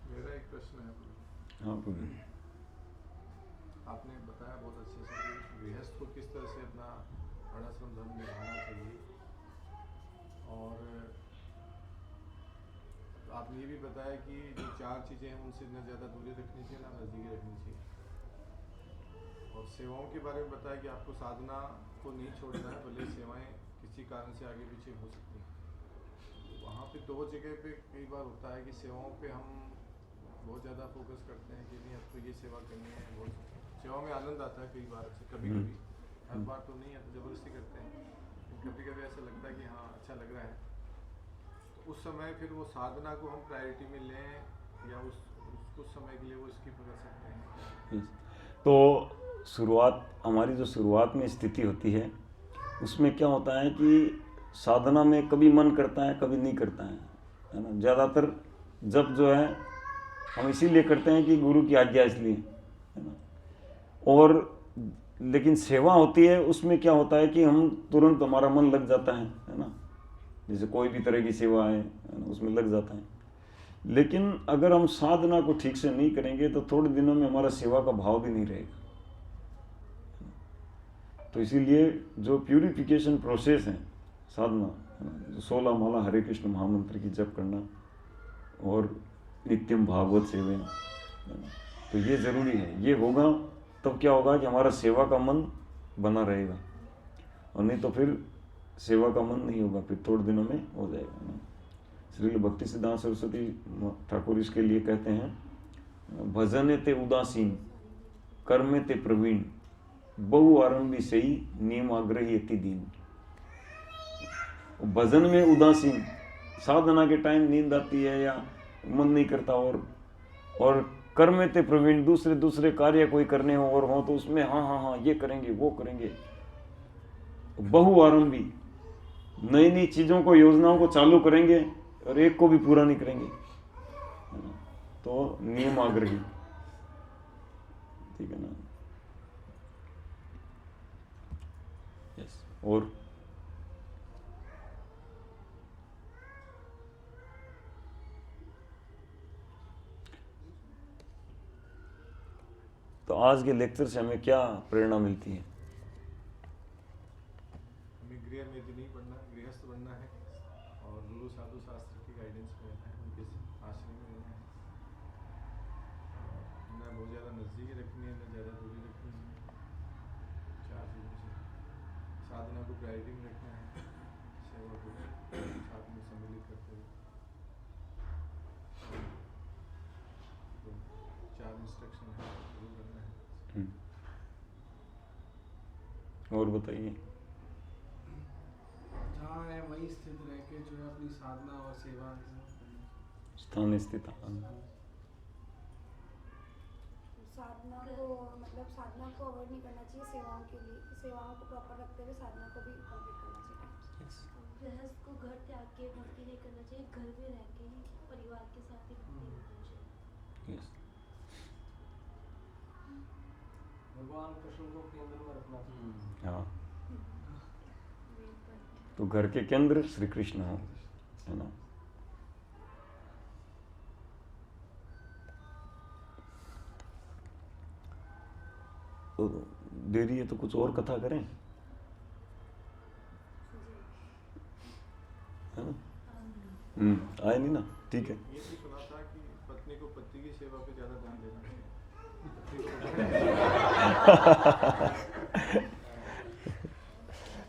मेरा एक प्रश्न है। हाँ बोलिए। आपने बताया बहुत अच्छे से कि गृहस्थ को किस तरह से अपना वर्णाश्रम धर्म निभाना चाहिए, और आपने ये भी बताया कि जो 4 चीज़ें हैं उनसे न ज़्यादा दूरी रखनी चाहिए, ना नज़दीकी रखनी चाहिए, और सेवाओं के बारे में बताया कि आपको साधना को नहीं छोड़ना है, भले सेवाएं किसी कारण से आगे पीछे हो सकती हैं। वहाँ पे 2 जगह पे कई बार होता है कि सेवाओं पे हम बहुत ज़्यादा फोकस करते हैं कि नहीं अब तो ये सेवा करनी है, बहुत सेवा में आनंद आता है कई बार, कभी कभी, हर बार तो नहीं है, तो ज़बरदस्ती करते हैं, कभी कभी ऐसा लगता है कि हाँ अच्छा लग रहा है, तो उस समय फिर वो साधना को हम प्रायोरिटी में लें या उस कुछ समय के लिए वो स्किप कर सकते हैं। तो शुरुआत, हमारी जो शुरुआत में स्थिति होती है उसमें क्या होता है कि साधना में कभी मन करता है, कभी नहीं करता है ना। ज़्यादातर जब जो है हम इसीलिए करते हैं कि गुरु की आज्ञा इसलिए, है ना। और लेकिन सेवा होती है, उसमें क्या होता है कि हम तुरंत हमारा मन लग जाता है ना। जैसे कोई भी तरह की सेवा है ना, उसमें लग जाता है। लेकिन अगर हम साधना को ठीक से नहीं करेंगे तो थोड़े दिनों में हमारा सेवा का भाव भी नहीं रहेगा। तो इसीलिए जो प्यूरिफिकेशन प्रोसेस है साधना, है ना, जो 16 माला हरे कृष्ण महामंत्र की जप करना और नित्यम भागवत सेवा, है ना, तो ये ज़रूरी है। ये होगा तब क्या होगा कि हमारा सेवा का मन बना रहेगा, और नहीं तो फिर सेवा का मन नहीं होगा, फिर थोड़े दिनों में हो जाएगा ना। श्रील भक्ति सिद्धांत सरस्वती ठाकुर इसके लिए कहते हैं, भजने ते उदासीन कर्मे ते प्रवीण बहु आरंभी सही नियम आग्रही अति दीन। भजन में उदासीन, साधना के टाइम नींद आती है या मन नहीं करता, और कर्म ते प्रवीण, दूसरे कार्य कोई करने हो और हो तो उसमें हाँ ये करेंगे वो करेंगे, बहु आरंभी, नई नई चीज़ों को, योजनाओं को चालू करेंगे और एक को भी पूरा नहीं करेंगे, तो नियम आग्रही, ठीक है ना। यस, और तो आज के लेक्चर से हमें क्या प्रेरणा मिलती है? हमें गृह में नहीं पढ़ना, गृहस्थ बनना है और गुरु साधु शास्त्र की गाइडेंस में रहना है, उनके आश्रय में रहना है। न बहुत ज़्यादा नज़दीकी रखनी है, न ज़्यादा दूरी रखनी है। 4 चीज़ों से साधना को प्रायोरिटी में रखना है, सेवा को साथ में सम्मिलित करते हुए। तो 4 इंस्ट्रक्शन है, फॉलो करना है। और बताइए। जहाँ है वहीं स्थित रह के जो है अपनी साधना और सेवा स्थान स्थित साधना को मतलब साधना को अवॉइड नहीं करना चाहिए, सेवाओं के लिए सेवाओं को प्रॉपर रखते हुए साधना को भी कंप्लीट करना चाहिए। गृहस्थ को घर त्याग के भक्ति नहीं करना चाहिए, घर में रह के ही परिवार के साथ ही भक्ति करना चाहिए। Yes. भगवान कृष्ण को केंद्र में रखना चाहिए। हाँ, तो घर के केंद्र श्री कृष्ण हो, है ना। तो देरी है तो कुछ और कथा करें, है ना। आए नहीं ना, ठीक है। ये भी सुना था कि पत्नी को पति की सेवा पे ज़्यादा ध्यान देना चाहिए।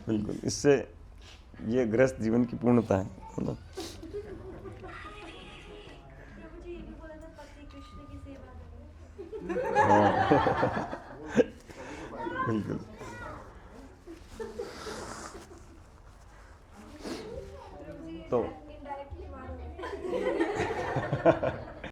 बिल्कुल, इससे ये गृहस्थ जीवन की पूर्णता है ना। प्रभु जी ये भी बोला था पति कृष्ण की सेवा करो। हाँ। बिल्कुल। तो इनडायरेक्टली मारो